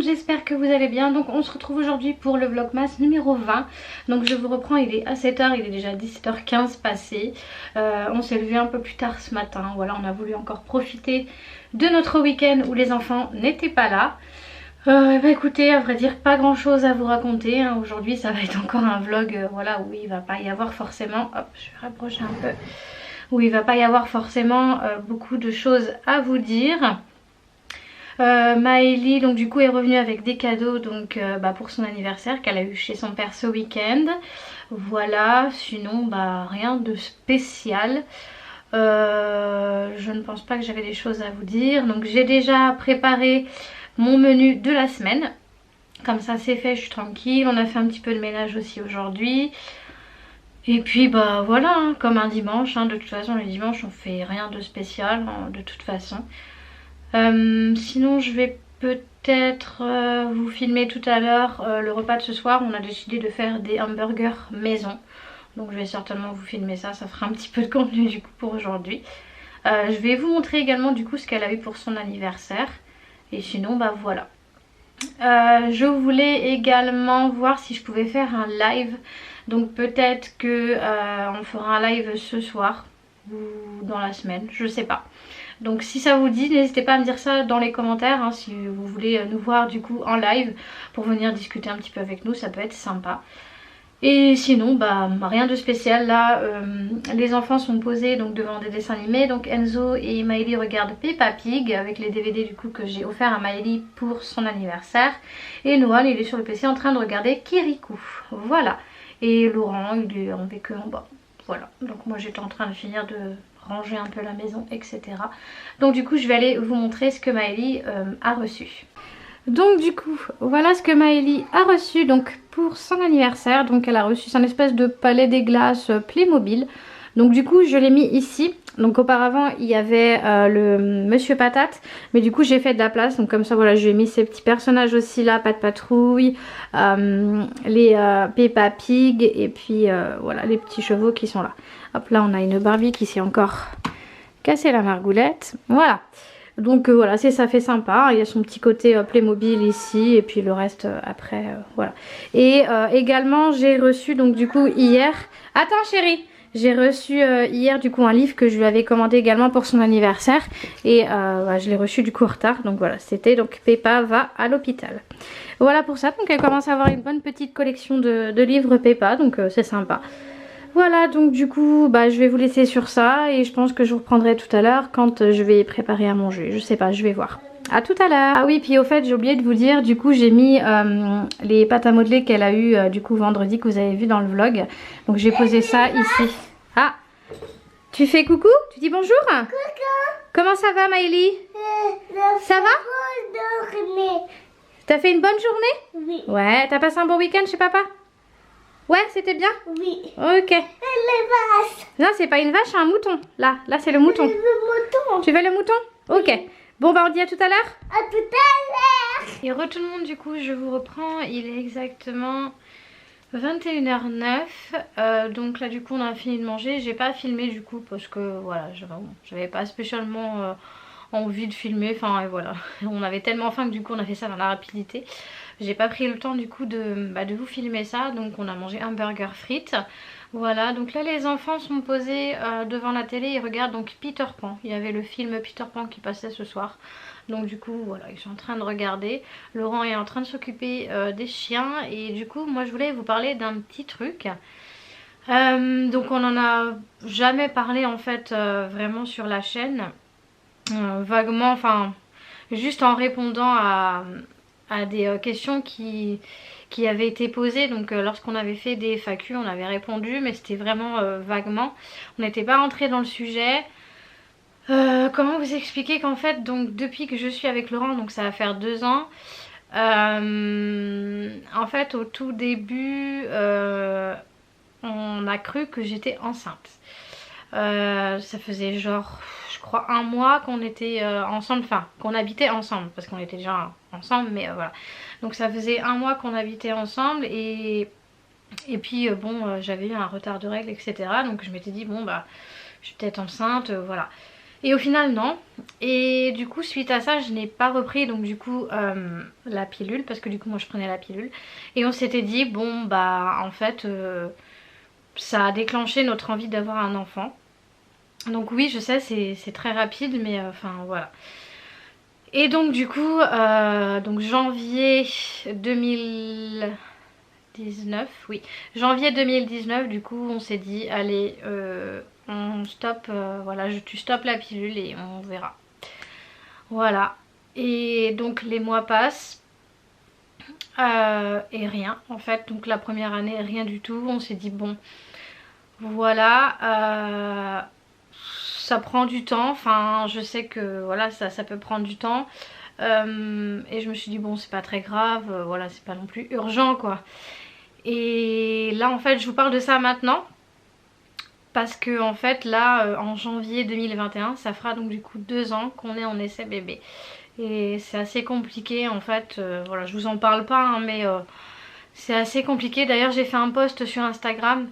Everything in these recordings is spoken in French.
j'espère que vous allez bien. Donc on se retrouve aujourd'hui pour le vlogmas numéro 20. Donc je vous reprends, il est à 7h, il est déjà 17h15 passé. On s'est levé un peu plus tard ce matin. Voilà, on a voulu encore profiter de notre week-end où les enfants n'étaient pas là. Bah écoutez, à vrai dire, pas grand chose à vous raconter, hein. Aujourd'hui ça va être encore un vlog voilà, où il va pas y avoir forcément, hop je vais rapprocher un peu, où il va pas y avoir forcément beaucoup de choses à vous dire. Maëlie donc du coup est revenue avec des cadeaux donc pour son anniversaire qu'elle a eu chez son père ce week-end. Voilà, sinon rien de spécial. Je ne pense pas que j'avais des choses à vous dire. Donc j'ai déjà préparé mon menu de la semaine. Comme ça c'est fait, je suis tranquille. On a fait un petit peu de ménage aussi aujourd'hui. Et puis voilà, hein, comme un dimanche, hein. De toute façon le dimanche on fait rien de spécial, hein, de toute façon. Sinon je vais peut-être vous filmer tout à l'heure le repas de ce soir. On a décidé de faire des hamburgers maison. Donc je vais certainement vous filmer ça, ça fera un petit peu de contenu du coup pour aujourd'hui. Je vais vous montrer également du coup ce qu'elle a eu pour son anniversaire. Et sinon voilà. Je voulais également voir si je pouvais faire un live. Donc peut-être que on fera un live ce soir ou dans la semaine, je sais pas. Donc si ça vous dit, n'hésitez pas à me dire ça dans les commentaires, hein, si vous voulez nous voir du coup en live pour venir discuter un petit peu avec nous, ça peut être sympa. Et sinon rien de spécial là. Les enfants sont posés donc devant des dessins animés. Donc Enzo et Maëlie regardent Peppa Pig avec les DVD du coup que j'ai offert à Maëlie pour son anniversaire. Et Noah il est sur le PC en train de regarder Kirikou. Voilà. Et Laurent il est avec eux en bas. Voilà. Donc moi j'étais en train de finir de ranger un peu la maison, etc. Donc du coup je vais aller vous montrer ce que Maëlie a reçu. Donc du coup voilà ce que Maëlie a reçu donc pour son anniversaire. Donc elle a reçu un espèce de palais des glaces Playmobil. Donc du coup je l'ai mis ici. Donc auparavant il y avait le Monsieur Patate, mais du coup j'ai fait de la place. Donc comme ça voilà, je lui ai mis ces petits personnages aussi là, Pat Patrouille, les Peppa Pig et puis voilà les petits chevaux qui sont là. Hop là on a une Barbie qui s'est encore cassé la margoulette. Voilà. Donc voilà, ça fait sympa. Il y a son petit côté Playmobil ici et puis le reste après voilà. Et également j'ai reçu donc du coup hier. Attends chérie. J'ai reçu hier du coup un livre que je lui avais commandé également pour son anniversaire. Et je l'ai reçu du coup en retard. Donc voilà, c'était donc Peppa va à l'hôpital. Voilà pour ça. Donc elle commence à avoir une bonne petite collection de livres Peppa. Donc c'est sympa. Voilà, donc du coup je vais vous laisser sur ça et je pense que je vous reprendrai tout à l'heure quand je vais préparer à manger. Je sais pas, je vais voir. À tout à l'heure. Ah oui, puis au fait j'ai oublié de vous dire, du coup j'ai mis les pâtes à modeler qu'elle a eu du coup vendredi, que vous avez vu dans le vlog. Donc j'ai posé ça ici. Ah, tu fais coucou? Tu dis bonjour? Coucou. Comment ça va Maëlie? Ça va? T'as fait une bonne journée? Oui. Ouais, t'as passé un bon week-end chez papa? Ouais, c'était bien? Oui. Ok. Les vaches. Non, c'est pas une vache, c'est un mouton. Là c'est le mouton. Le mouton. Tu veux le mouton? Ok. Oui. Bon, on dit à tout à l'heure? À tout à l'heure. Et re tout le monde, du coup, je vous reprends. Il est exactement 21h09. Donc là, du coup, on a fini de manger. J'ai pas filmé, du coup, parce que, voilà, j'avais pas spécialement envie de filmer. Enfin, et voilà. On avait tellement faim que, du coup, on a fait ça dans la rapidité. J'ai pas pris le temps du coup de vous filmer ça. Donc on a mangé un burger frites. Voilà, donc là les enfants sont posés devant la télé. Ils regardent donc Peter Pan. Il y avait le film Peter Pan qui passait ce soir. Donc du coup voilà, ils sont en train de regarder. Laurent est en train de s'occuper des chiens. Et du coup moi je voulais vous parler d'un petit truc. Donc on en a jamais parlé en fait vraiment sur la chaîne. Vaguement, enfin juste en répondant à des questions qui avaient été posées. Donc lorsqu'on avait fait des FAQ on avait répondu, mais c'était vraiment vaguement, on n'était pas rentré dans le sujet. Comment vous expliquer qu'en fait donc depuis que je suis avec Laurent, donc ça va faire 2 ans, en fait au tout début on a cru que j'étais enceinte. Ça faisait genre je crois 1 mois qu'on était ensemble, enfin qu'on habitait ensemble, parce qu'on était déjà ensemble, mais voilà. Donc ça faisait 1 mois qu'on habitait ensemble et puis j'avais eu un retard de règles, etc. Donc je m'étais dit bon je suis peut-être enceinte, voilà. Et au final non. Et du coup suite à ça je n'ai pas repris donc du coup la pilule, parce que du coup moi je prenais la pilule. Et on s'était dit bon bah en fait ça a déclenché notre envie d'avoir un enfant. Donc oui je sais c'est très rapide mais enfin voilà. Et donc du coup donc janvier 2019, oui, janvier 2019 du coup on s'est dit allez on stoppe, voilà tu stoppes la pilule et on verra. Voilà. Et donc les mois passent et rien en fait. Donc la première année rien du tout. On s'est dit bon voilà ça prend du temps. Enfin je sais que voilà ça peut prendre du temps. Et je me suis dit bon c'est pas très grave, voilà c'est pas non plus urgent quoi. Et là en fait je vous parle de ça maintenant. Parce que en fait là en janvier 2021 ça fera donc du coup 2 ans qu'on est en essai bébé. Et c'est assez compliqué en fait, voilà je vous en parle pas hein, mais c'est assez compliqué. D'ailleurs j'ai fait un post sur Instagram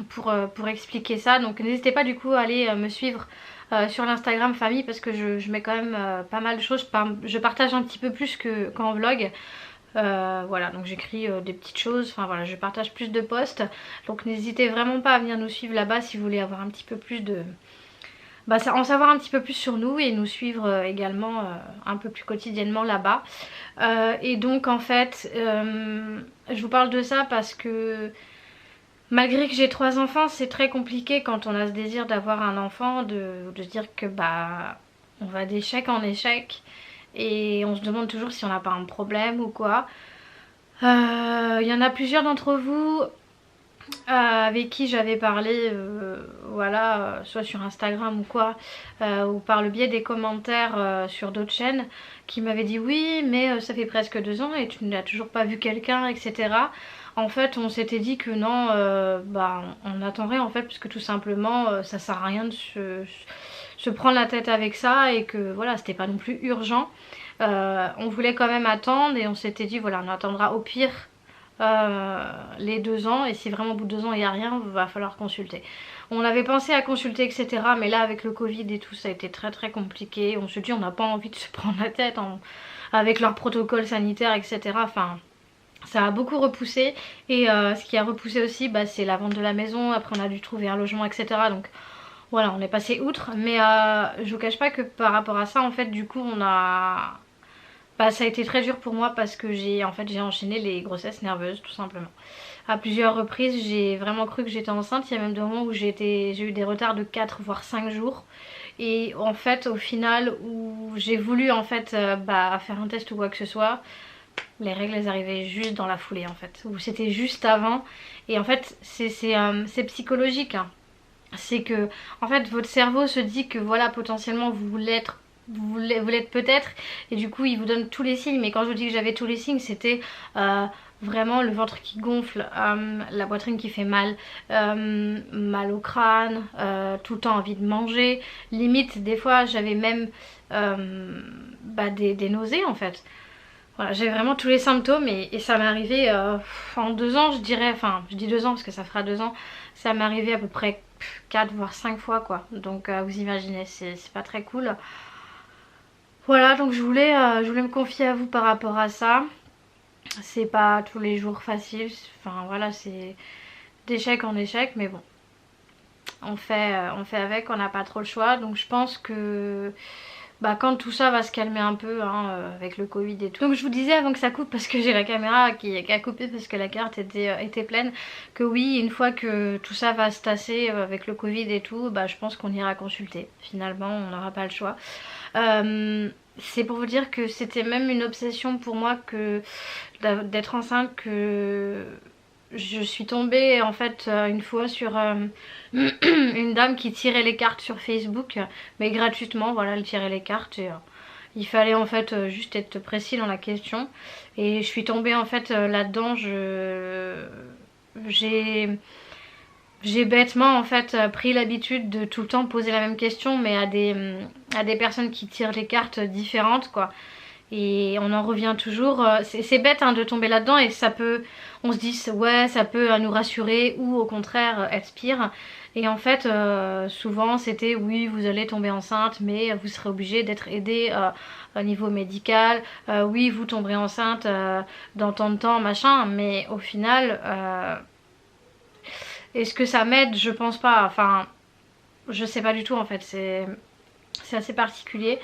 pour expliquer ça, donc n'hésitez pas du coup à aller me suivre sur l'Instagram famille, parce que je mets quand même pas mal de choses, je partage un petit peu plus qu'en vlog. Voilà donc j'écris des petites choses, enfin voilà je partage plus de posts, donc n'hésitez vraiment pas à venir nous suivre là-bas si vous voulez avoir un petit peu plus de... Bah, en savoir un petit peu plus sur nous et nous suivre également un peu plus quotidiennement là-bas. Et donc en fait je vous parle de ça parce que malgré que j'ai 3 enfants c'est très compliqué quand on a ce désir d'avoir un enfant de se dire que bah on va d'échec en échec et on se demande toujours si on n'a pas un problème ou quoi. Il y en a plusieurs d'entre vous avec qui j'avais parlé voilà soit sur Instagram ou quoi, ou par le biais des commentaires sur d'autres chaînes, qui m'avaient dit oui mais ça fait presque 2 ans et tu n'as toujours pas vu quelqu'un, etc. En fait on s'était dit que non, bah on attendrait en fait, parce que tout simplement ça sert à rien de se prendre la tête avec ça, et que voilà c'était pas non plus urgent. On voulait quand même attendre et on s'était dit voilà on attendra au pire les 2 ans, et si vraiment au bout de 2 ans il n'y a rien, il va falloir consulter. On avait pensé à consulter etc, mais là avec le Covid et tout ça a été très très compliqué. On se dit on n'a pas envie de se prendre la tête avec leurs protocoles sanitaires etc. Enfin ça a beaucoup repoussé. Et ce qui a repoussé aussi bah, c'est la vente de la maison. Après on a dû trouver un logement etc, donc voilà on est passé outre. Mais je vous cache pas que par rapport à ça en fait du coup on a... Bah, ça a été très dur pour moi parce que j'ai enchaîné les grossesses nerveuses tout simplement. À plusieurs reprises j'ai vraiment cru que j'étais enceinte. Il y a même des moments où j'ai eu des retards de 4 voire 5 jours. Et en fait au final où j'ai voulu en fait bah, faire un test ou quoi que ce soit, les règles elles arrivaient juste dans la foulée en fait. Ou c'était juste avant. Et en fait c'est psychologique hein. C'est que en fait votre cerveau se dit que voilà potentiellement vous l'êtes, vous l'êtes peut-être, et du coup il vous donne tous les signes. Mais quand je vous dis que j'avais tous les signes, c'était vraiment le ventre qui gonfle, la poitrine qui fait mal, mal au crâne, tout le temps envie de manger, limite des fois j'avais même bah, des nausées en fait. Voilà, j'ai vraiment tous les symptômes et ça m'est arrivé en 2 ans je dirais, enfin je dis 2 ans parce que ça fera 2 ans, ça m'est arrivé à peu près 4 voire 5 fois quoi. Donc vous imaginez, c'est pas très cool. Voilà donc je voulais me confier à vous par rapport à ça. C'est pas tous les jours facile, enfin voilà c'est d'échec en échec, mais bon on fait avec, on n'a pas trop le choix. Donc je pense que bah, quand tout ça va se calmer un peu hein, avec le Covid et tout. Donc je vous disais avant que ça coupe, parce que j'ai la caméra qui a coupé parce que la carte était pleine, que oui une fois que tout ça va se tasser avec le Covid et tout, bah, je pense qu'on ira consulter. Finalement on n'aura pas le choix. C'est pour vous dire que c'était même une obsession pour moi que d'être enceinte, que je suis tombée en fait une fois sur une dame qui tirait les cartes sur Facebook, mais gratuitement, voilà, elle tirait les cartes et il fallait en fait juste être précis dans la question. Et je suis tombée en fait là-dedans, j'ai bêtement en fait pris l'habitude de tout le temps poser la même question, mais à des personnes qui tirent les cartes différentes quoi. et on en revient toujours. C'est bête hein, de tomber là-dedans et ça peut, on se dit ouais ça peut nous rassurer ou au contraire être pire. Et en fait souvent c'était oui vous allez tomber enceinte mais vous serez obligé d'être aidé au niveau médical. Oui vous tomberez enceinte dans tant de temps machin, mais au final est-ce que ça m'aide? Je pense pas, enfin je sais pas du tout en fait, c'est assez particulier.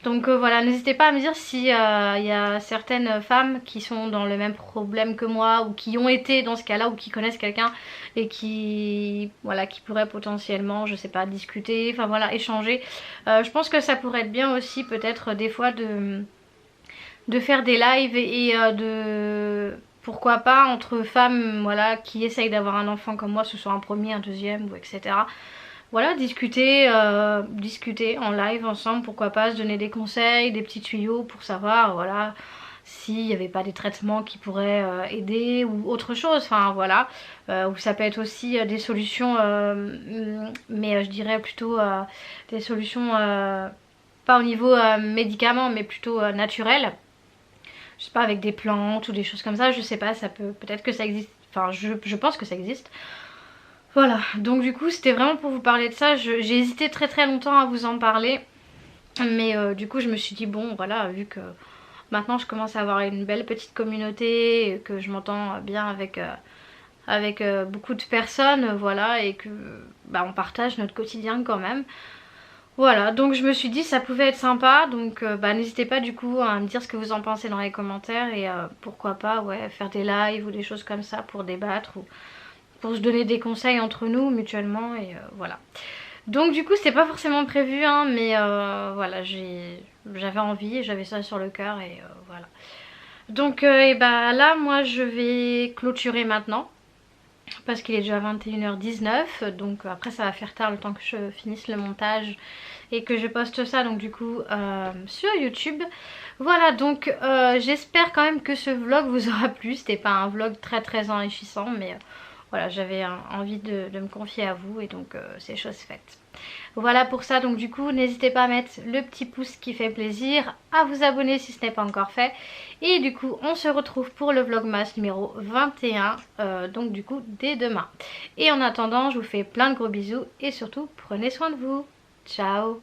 Donc voilà, n'hésitez pas à me dire si y a certaines femmes qui sont dans le même problème que moi ou qui ont été dans ce cas-là ou qui connaissent quelqu'un et qui voilà qui pourraient potentiellement, je sais pas, discuter, enfin voilà, échanger. Je pense que ça pourrait être bien aussi peut-être des fois de faire des lives et de pourquoi pas entre femmes voilà qui essayent d'avoir un enfant comme moi, ce soit un premier, un deuxième ou etc. Voilà, discuter en live ensemble, pourquoi pas se donner des conseils, des petits tuyaux pour savoir voilà s'il n'y avait pas des traitements qui pourraient aider ou autre chose, enfin voilà. Ou ça peut être aussi des solutions mais je dirais plutôt des solutions pas au niveau médicaments mais plutôt naturelles. Je sais pas, avec des plantes ou des choses comme ça, je sais pas, ça peut-être que ça existe, enfin je pense que ça existe. Voilà, donc du coup c'était vraiment pour vous parler de ça. J'ai hésité très très longtemps à vous en parler, mais du coup je me suis dit bon voilà, vu que maintenant je commence à avoir une belle petite communauté, et que je m'entends bien avec beaucoup de personnes, voilà, et que bah, on partage notre quotidien quand même. Voilà, donc je me suis dit ça pouvait être sympa, donc bah, n'hésitez pas du coup à me dire ce que vous en pensez dans les commentaires et pourquoi pas ouais, faire des lives ou des choses comme ça pour débattre ou pour se donner des conseils entre nous mutuellement et voilà. Donc du coup c'était pas forcément prévu hein, mais voilà j'avais envie, j'avais ça sur le cœur et voilà. Donc et bah là moi je vais clôturer maintenant parce qu'il est déjà 21h19, donc après ça va faire tard le temps que je finisse le montage et que je poste ça donc du coup sur YouTube. Voilà, donc j'espère quand même que ce vlog vous aura plu. C'était pas un vlog très très enrichissant mais voilà, j'avais envie de me confier à vous et donc c'est chose faite. Voilà pour ça, donc du coup n'hésitez pas à mettre le petit pouce qui fait plaisir, à vous abonner si ce n'est pas encore fait. Et du coup on se retrouve pour le vlogmas numéro 21, donc du coup dès demain. Et en attendant je vous fais plein de gros bisous et surtout prenez soin de vous. Ciao.